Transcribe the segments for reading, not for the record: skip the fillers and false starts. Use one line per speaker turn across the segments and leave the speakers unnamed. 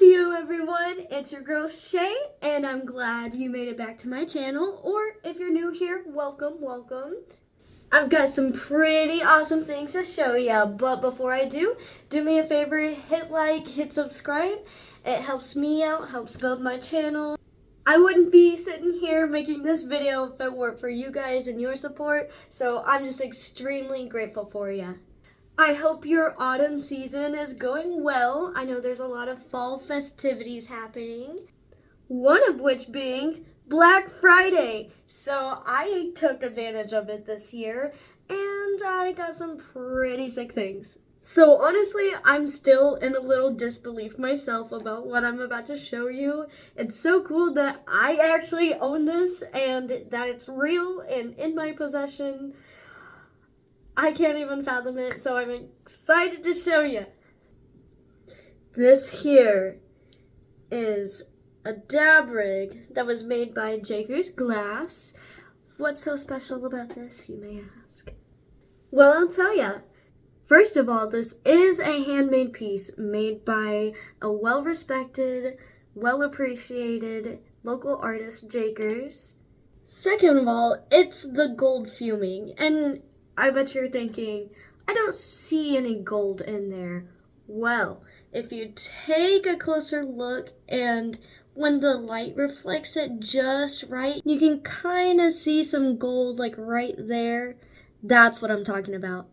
Annyeonghaseyo everyone, it's your girl Shay, and I'm glad you made it back to my channel, or if you're new here, welcome. I've got some pretty awesome things to show ya, but before I do me a favor, hit like, hit subscribe. It helps me out, helps build my channel. I wouldn't be sitting here making this video if it weren't for you guys and your support, so I'm just extremely grateful for ya. I hope your autumn season is going well. I know there's a lot of fall festivities happening, one of which being Black Friday. So I took advantage of it this year and I got some pretty sick things. So honestly, I'm still in a little disbelief myself about what I'm about to show you. It's so cool that I actually own this and that it's real and in my possession. I can't even fathom it, so I'm excited to show you. This here is a dab rig that was made by Jager's Glass. What's so special about this, you may ask? Well, I'll tell ya. First of all, this is a handmade piece made by a well-respected, well-appreciated local artist, Jager's. Second of all, it's the gold fuming, and I bet you're thinking, I don't see any gold in there. Well, if you take a closer look and when the light reflects it just right, you can kind of see some gold like right there. That's what I'm talking about.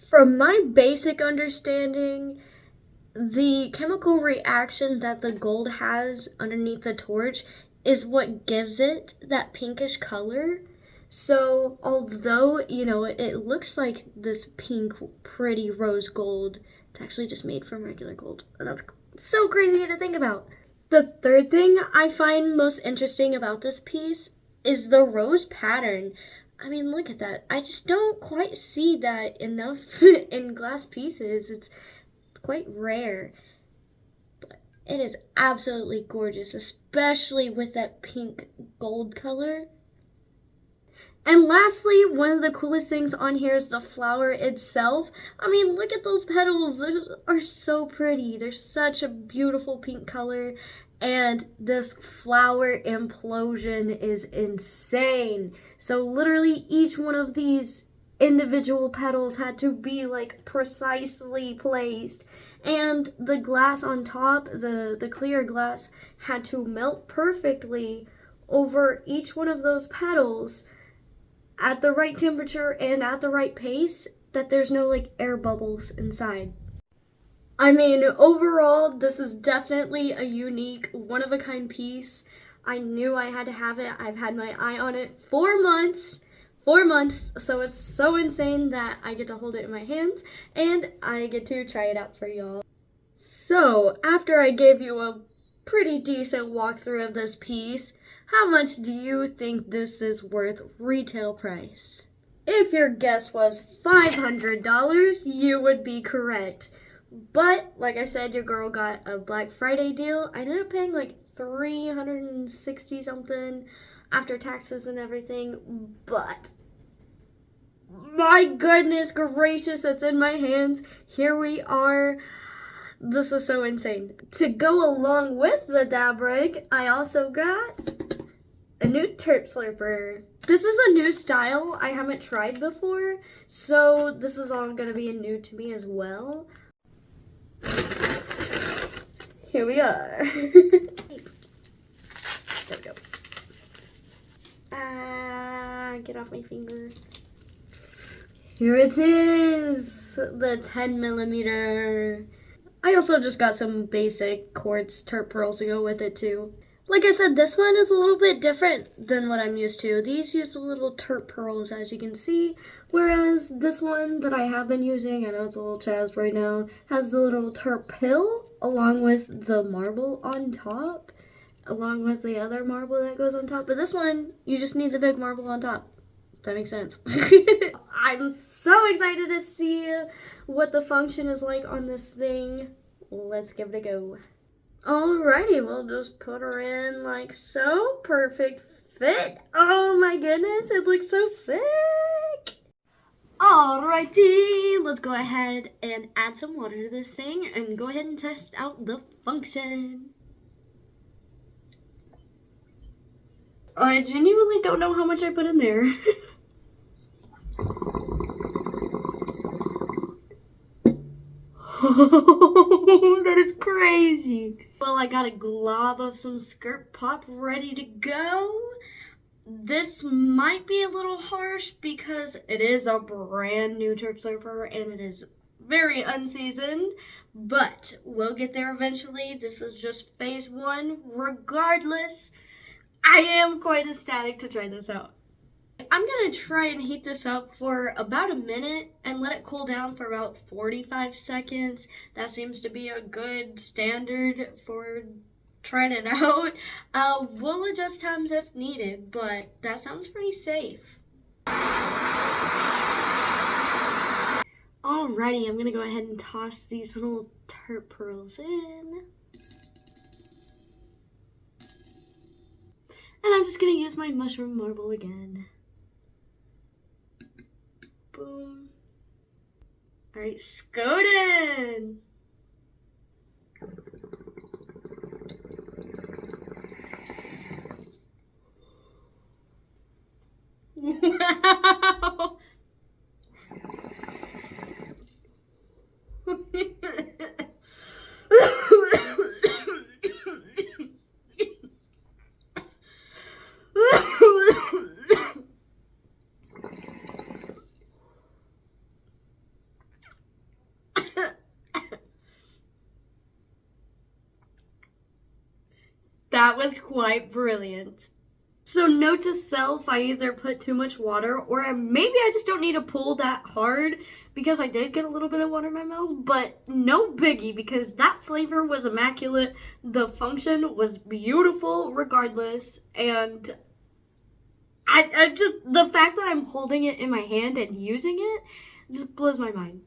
From my basic understanding, the chemical reaction that the gold has underneath the torch is what gives it that pinkish color. So, although, it looks like this pink, pretty rose gold, it's actually just made from regular gold. And that's so crazy to think about. The third thing I find most interesting about this piece is the rose pattern. I mean, look at that. I just don't quite see that enough in glass pieces. It's quite rare. But it is absolutely gorgeous, especially with that pink gold color. And lastly, one of the coolest things on here is the flower itself. I mean, look at those petals. They are so pretty. They're such a beautiful pink color. And this flower implosion is insane. So literally each one of these individual petals had to be like precisely placed. And the glass on top, the clear glass, had to melt perfectly over each one of those petals at the right temperature and at the right pace, that there's no like air bubbles inside. I mean, overall, this is definitely a unique, one-of-a-kind piece. I knew I had to have it. I've had my eye on it 4 months. 4 months, so it's so insane that I get to hold it in my hands and I get to try it out for y'all. So, after I gave you a pretty decent walkthrough of this piece, how much do you think this is worth retail price? If your guess was $500, you would be correct. But, like I said, your girl got a Black Friday deal. I ended up paying like $360 something after taxes and everything. But, my goodness gracious, it's in my hands. Here we are. This is so insane. To go along with the dab rig, I also got a new terp slurper. This is a new style I haven't tried before, so this is all going to be new to me as well. Here we are. There we go. Get off my finger. Here it is, the 10 millimeter. I also just got some basic quartz terp pearls to go with it too. Like I said, this one is a little bit different than what I'm used to. These use the little terp pearls, as you can see, whereas this one that I have been using, I know it's a little chazzed right now, has the little terp pill along with the marble on top, along with the other marble that goes on top. But this one, you just need the big marble on top. That makes sense. I'm so excited to see what the function is like on this thing. Let's give it a go. Alrighty, we'll just put her in like so. Perfect fit. Oh my goodness, it looks so sick. Alrighty, let's go ahead and add some water to this thing and go ahead and test out the function. I genuinely don't know how much I put in there. That is crazy. Well, I got a glob of some skirt pop ready to go. This might be a little harsh because it is a brand new Turp Slurper and it is very unseasoned, but we'll get there eventually. This is just phase one. Regardless, I am quite ecstatic to try this out. I'm gonna try and heat this up for about a minute and let it cool down for about 45 seconds. That seems to be a good standard for trying it out. We'll adjust times if needed, but that sounds pretty safe. Alrighty, I'm gonna go ahead and toss these little Turp pearls in. And I'm just gonna use my mushroom marble again. Boom. Alright, Skoden! Wow! That was quite brilliant. So note to self, I either put too much water or maybe I just don't need to pull that hard because I did get a little bit of water in my mouth, but no biggie because that flavor was immaculate. The function was beautiful regardless, and I just, the fact that I'm holding it in my hand and using it just blows my mind.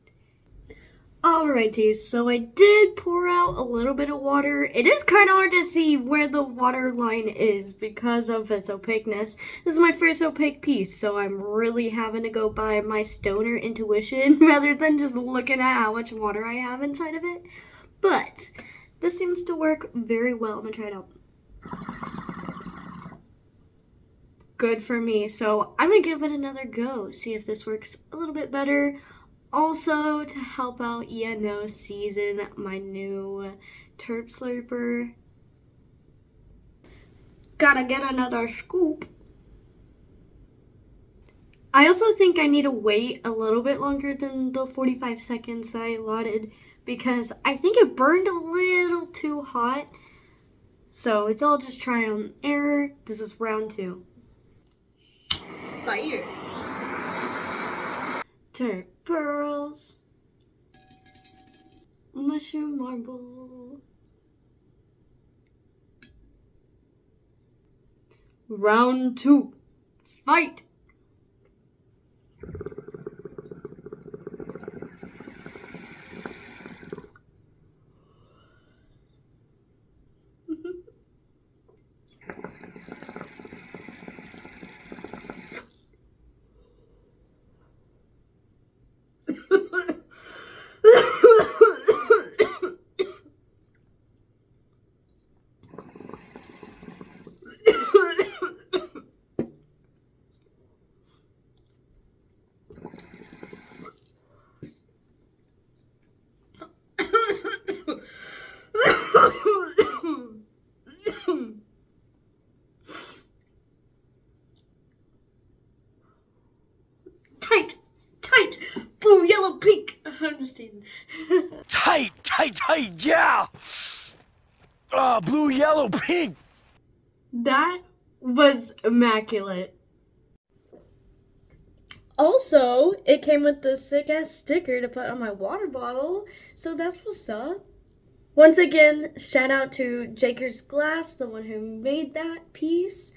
Alrighty, so I did pour out a little bit of water. It is kind of hard to see where the water line is because of its opaqueness. This is my first opaque piece, so I'm really having to go by my stoner intuition rather than just looking at how much water I have inside of it. But this seems to work very well. I'm gonna try it out. Good for me, so I'm gonna give it another go, see if this works a little bit better. Also, to help out, season my new Turp Slurper. Gotta get another scoop. I also think I need to wait a little bit longer than the 45 seconds I allotted because I think it burned a little too hot. So it's all just trial and error. This is round 2. Fire. Turp pearls, mushroom marble. Round 2, fight! Tight, blue, yellow, pink. I'm just teasing.
Tight, yeah! Blue, yellow, pink!
That was immaculate. Also, it came with this sick-ass sticker to put on my water bottle, so that's what's up. Once again, shout out to Jakers Glass, the one who made that piece.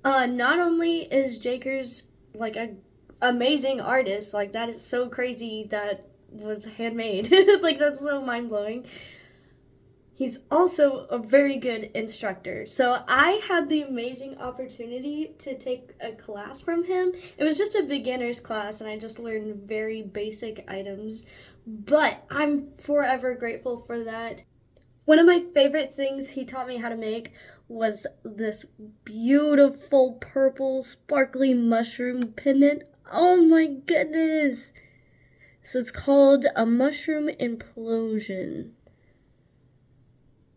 Not only is Jakers like an amazing artist, like that is so crazy that was handmade. Like that's so mind-blowing. He's also a very good instructor. So I had the amazing opportunity to take a class from him. It was just a beginner's class, and I just learned very basic items. But I'm forever grateful for that. One of my favorite things he taught me how to make was this beautiful purple sparkly mushroom pendant. Oh my goodness! So it's called a mushroom implosion.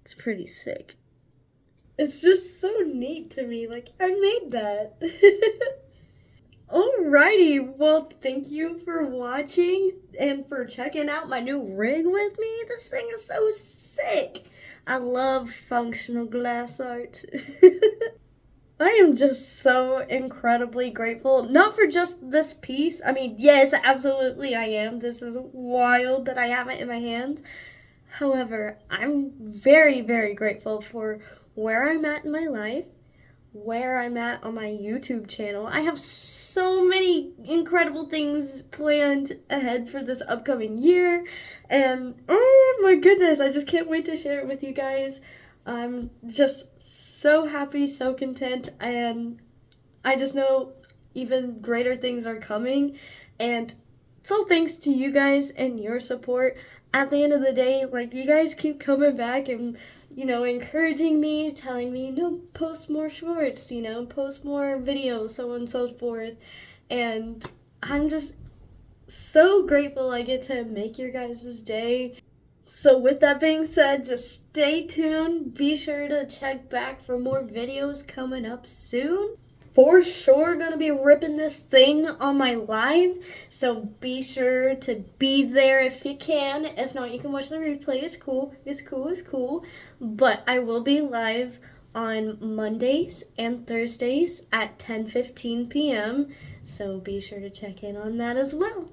It's pretty sick. It's just so neat to me. Like, I made that. Alrighty, well, thank you for watching and for checking out my new rig with me. This thing is so sick. I love functional glass art. I am just so incredibly grateful. Not for just this piece. I mean, yes, absolutely I am. This is wild that I have it in my hands. However, I'm very, very grateful for where I'm at in my life, where I'm at on my YouTube channel. I have so many incredible things planned ahead for this upcoming year, and oh my goodness, I just can't wait to share it with you guys. I'm just so happy, so content, and I just know even greater things are coming, and so thanks to you guys and your support. At the end of the day, like, you guys keep coming back and, encouraging me, telling me, no, post more shorts, post more videos, so on and so forth. And I'm just so grateful I get to make your guys' day. So with that being said, just stay tuned. Be sure to check back for more videos coming up soon. For sure gonna be ripping this thing on my live, so be sure to be there if you can. If not, you can watch the replay. It's cool. But I will be live on Mondays and Thursdays at 10:15 p.m. So be sure to check in on that as well.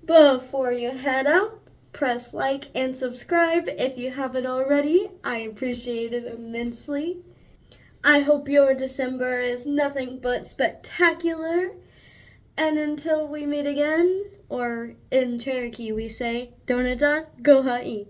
Before you head out, press like and subscribe if you haven't already. I appreciate it immensely. I hope your December is nothing but spectacular. And until we meet again, or in Cherokee we say, Donata Go Ha'i.